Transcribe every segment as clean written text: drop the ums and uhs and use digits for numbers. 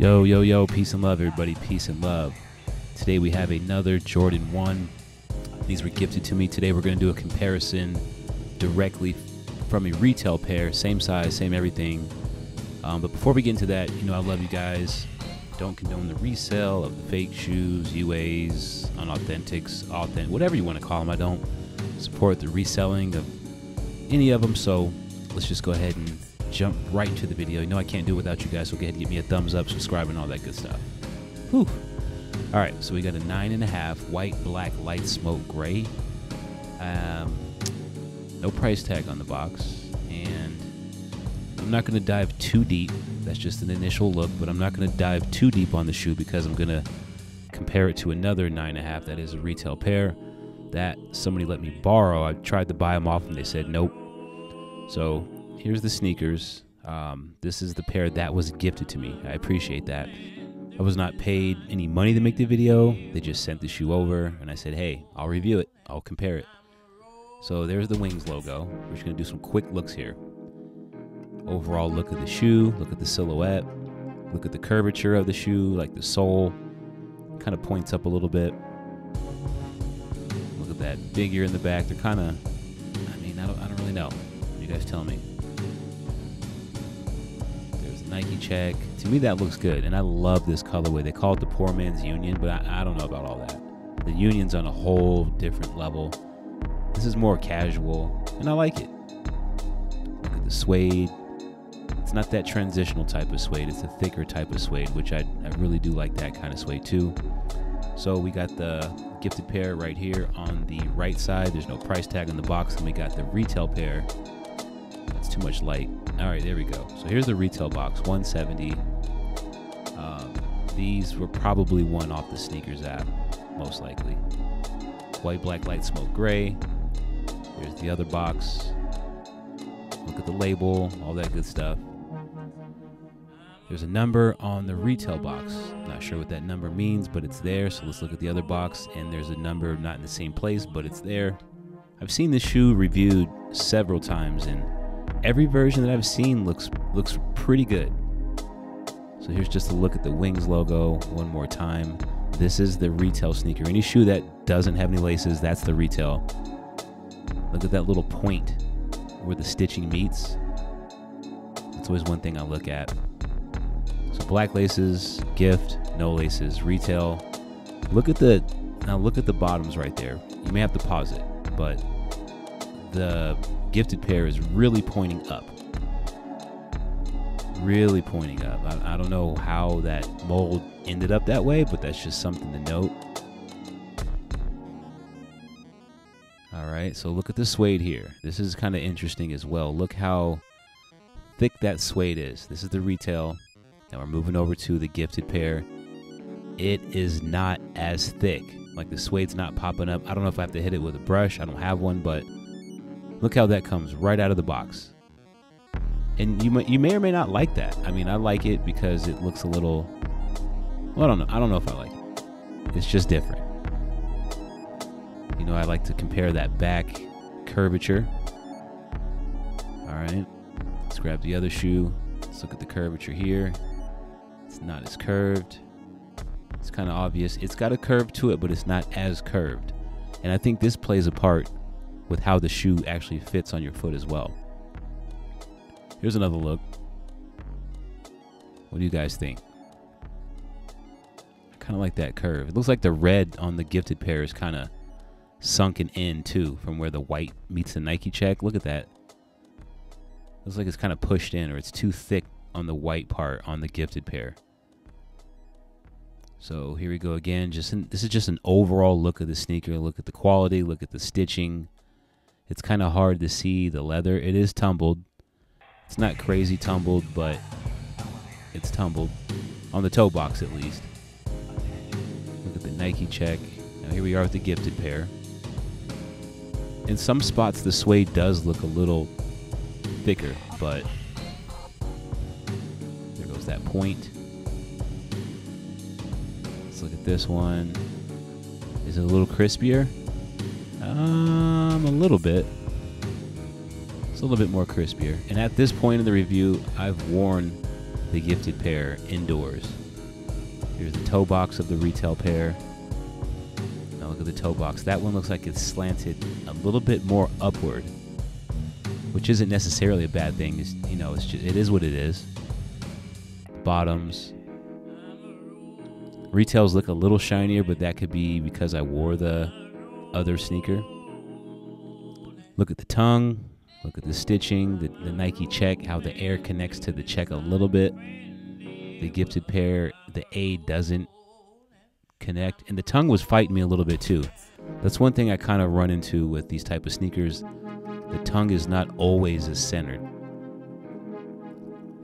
Yo, yo, yo, peace and love, everybody, peace and love. Today we have another Jordan 1. These were gifted to me. Today we're going to do a comparison directly from a retail pair, same size, same everything. But before we get into that, I love you guys. Don't condone the resale of the fake shoes, UAs, unauthentics, whatever you want to call them. I don't support the reselling of any of them, so let's just go ahead and jump right into the video. I can't do it without you guys, so go ahead and give me a thumbs up, subscribe, and all that good stuff. Whew. All right, so we got a 9.5 white, black, light smoke gray. No price tag on the box, and I'm not going to dive too deep. That's just an initial look, but I'm not going to dive too deep on the shoe because I'm going to compare it to another 9.5 that is a retail pair that somebody let me borrow. I tried to buy them off and they said nope. So here's the sneakers. This is the pair that was gifted to me. I appreciate that. I was not paid any money to make the video. They just sent the shoe over and I said, hey, I'll review it. I'll compare it. So there's the Wings logo. We're just going to do some quick looks here. Overall look at the shoe, look at the silhouette, look at the curvature of the shoe, like the sole kind of points up a little bit. Look at that figure in the back. They're kind of, I don't really know. You guys tell me. There's a Nike check. To me, that looks good, and I love this colorway. They call it the poor man's union, but I don't know about all that. The union's on a whole different level. This is more casual, and I like it. Look at the suede. It's not that transitional type of suede. It's a thicker type of suede, which I really do like that kind of suede too. So we got the gifted pair right here on the right side. There's no price tag on the box, and we got the retail pair. That's too much light. All right, there we go. So here's the retail box, $170. These were probably one off the sneakers app, most likely. White, black, light smoke gray. Here's the other box. Look at the label, all that good stuff. There's a number on the retail box. Not sure what that number means, but it's there. So let's look at the other box, and there's a number not in the same place, but it's there. I've seen this shoe reviewed several times, and every version that I've seen looks pretty good. So here's just a look at the Wings logo one more time. This is the retail sneaker. Any shoe that doesn't have any laces, that's the retail. Look at that little point where the stitching meets. That's always one thing I look at. So black laces, gift, no laces, retail. Look at the bottoms right there. You may have to pause it, but the gifted pair is really pointing up. Really pointing up. I don't know how that mold ended up that way, but that's just something to note. All right, so look at the suede here. This is kind of interesting as well. Look how thick that suede is. This is the retail. Now we're moving over to the gifted pair. It is not as thick. Like the suede's not popping up. I don't know if I have to hit it with a brush. I don't have one, but look how that comes right out of the box. And you may or may not like that. I like it because it looks a little, well, I don't know if I like it. It's just different. I like to compare that back curvature. All right, let's grab the other shoe. Let's look at the curvature here. It's not as curved. It's kind of obvious. It's got a curve to it, but it's not as curved. And I think this plays a part with how the shoe actually fits on your foot as well. Here's another look. What do you guys think? I kind of like that curve. It looks like the red on the gifted pair is kind of sunken in too, from where the white meets the Nike check. Look at that. Looks like it's kind of pushed in, or it's too thick on the white part on the gifted pair. So here we go again. This is just an overall look of the sneaker. Look at the quality. Look at the stitching. It's kind of hard to see the leather. It is tumbled. It's not crazy tumbled, but it's tumbled on the toe box at least. Look at the Nike check. Now here we are with the gifted pair. In some spots, the suede does look a little thicker, but there goes that point. Let's look at this one. Is it a little crispier? A little bit. It's a little bit more crispier. And at this point in the review, I've worn the gifted pair indoors. Here's the toe box of the retail pair. Now look at the toe box. That one looks like it's slanted a little bit more upward, which isn't necessarily a bad thing. It's, you know, it's just, it is what it is. Bottoms. Retails look a little shinier, but that could be because I wore the other sneaker. Look at the tongue. Look at the stitching, the Nike check, how the air connects to the check a little bit. The gifted pair, the A doesn't connect. And the tongue was fighting me a little bit too. That's one thing I kind of run into with these type of sneakers. The tongue is not always as centered.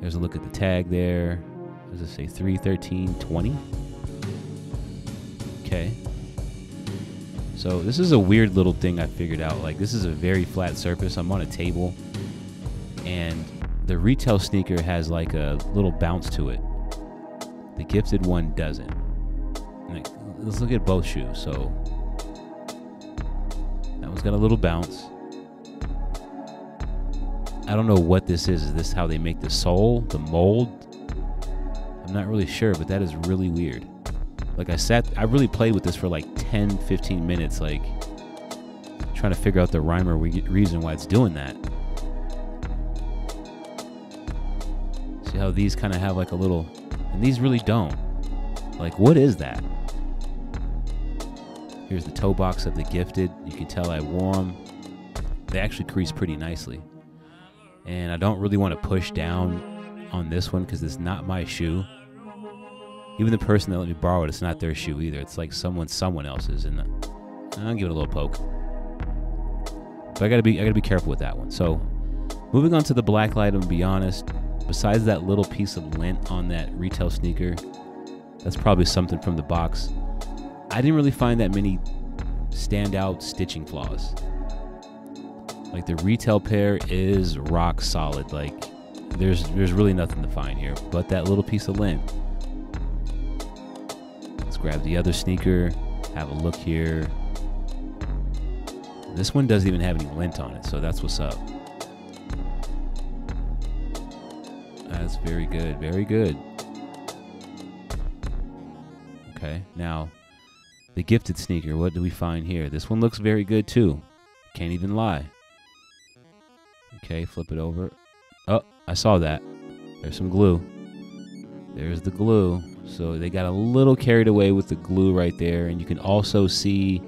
There's a look at the tag there. What does it say? 313.20. Okay. So this is a weird little thing I figured out. Like, this is a very flat surface. I'm on a table, and the retail sneaker has like a little bounce to it. The gifted one doesn't. Like, let's look at both shoes. So that one's got a little bounce. I don't know what this is. Is this how they make the sole, the mold? I'm not really sure, but that is really weird. Like, I really played with this for like 10, 15 minutes, like trying to figure out the rhyme or reason why it's doing that. See how these kind of have like a little, and these really don't. Like, what is that? Here's the toe box of the gifted. You can tell I wore them. They actually crease pretty nicely. And I don't really want to push down on this one because it's not my shoe. Even the person that let me borrow it, it's not their shoe either. It's like someone else's, and I'll give it a little poke. But I gotta be careful with that one. So, moving on to the black light, I'm gonna be honest. Besides that little piece of lint on that retail sneaker, that's probably something from the box. I didn't really find that many standout stitching flaws. Like, the retail pair is rock solid. Like, there's really nothing to find here, but that little piece of lint. Grab the other sneaker, have a look here. This one doesn't even have any lint on it, so that's what's up. That's very good, very good. Okay, now the gifted sneaker, what do we find here? This one looks very good too. Can't even lie. Okay, flip it over. Oh, I saw that. There's some glue. There's the glue. So they got a little carried away with the glue right there, and you can also see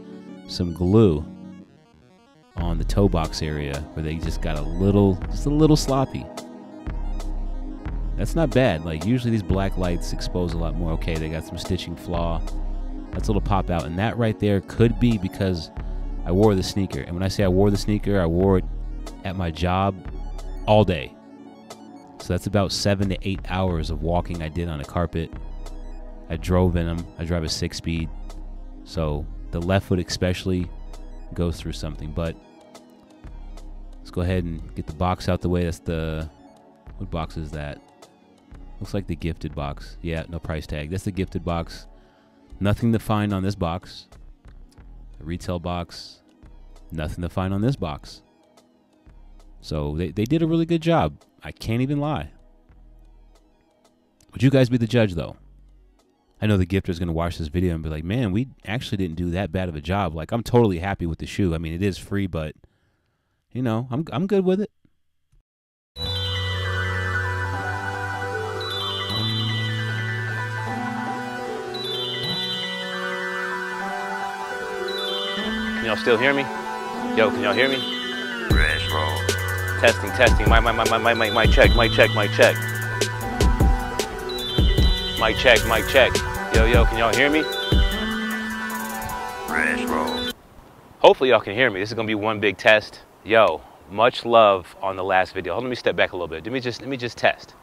some glue on the toe box area where they just got just a little sloppy. That's not bad. Like, usually these black lights expose a lot more. Okay, they got some stitching flaw. That's a little pop out, and that right there could be because I wore the sneaker. And when I say I wore the sneaker, I wore it at my job all day. So that's about 7 to 8 hours of walking I did on a carpet. I drove in them. I drive a 6-speed. So the left foot especially goes through something. But let's go ahead and get the box out the way. That's the, what box is that? Looks like the gifted box. Yeah, no price tag. That's the gifted box. Nothing to find on this box. The retail box. Nothing to find on this box. So they did a really good job. I can't even lie. Would you guys be the judge, though? I know the gifter's going to watch this video and be like, man, we actually didn't do that bad of a job. Like, I'm totally happy with the shoe. I mean, it is free, but, you know, I'm good with it. Can y'all still hear me? Yo, can y'all hear me? Testing, testing. My check. Mic check. Yo, can y'all hear me? Hopefully y'all can hear me. This is gonna be one big test. Yo, much love on the last video. Hold on, let me step back a little bit. Let me just test.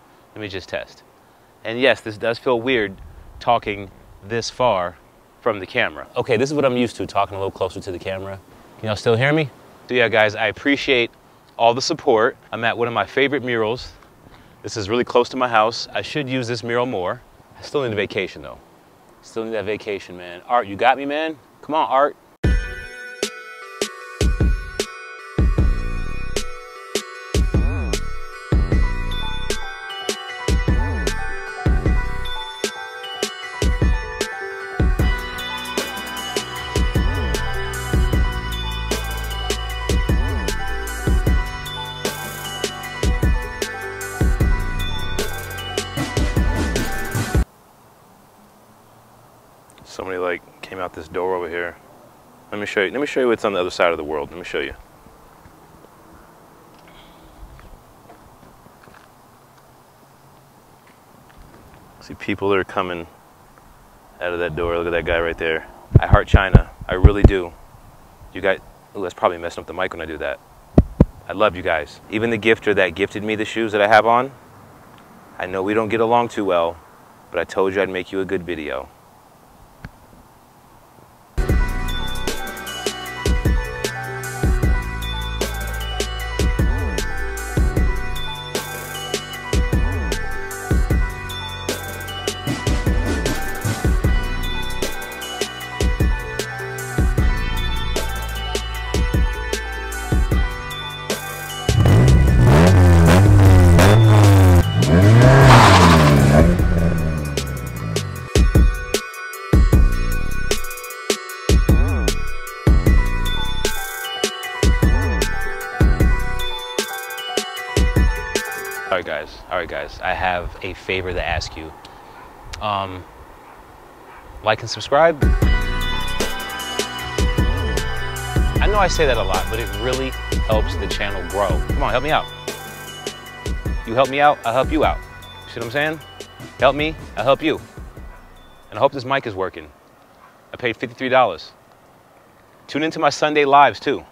And yes, this does feel weird talking this far from the camera. Okay, this is what I'm used to, talking a little closer to the camera. Can y'all still hear me? So yeah, guys, I appreciate all the support. I'm at one of my favorite murals. This is really close to my house. I should use this mural more. I still need a vacation though. Still need that vacation, man. Art, you got me, man? Come on, Art. Somebody like came out this door over here. Let me show you. Let me show you what's on the other side of the world. Let me show you. See people that are coming out of that door. Look at that guy right there. I heart China. I really do. You guys, ooh, that's probably messing up the mic when I do that. I love you guys. Even the gifter that gifted me the shoes that I have on, I know we don't get along too well, but I told you I'd make you a good video. All right, guys, I have a favor to ask you. Like and subscribe. I know I say that a lot, but it really helps the channel grow. Come on, help me out. You help me out, I'll help you out. See what I'm saying? Help me, I'll help you. And I hope this mic is working. I paid $53. Tune into my Sunday lives too.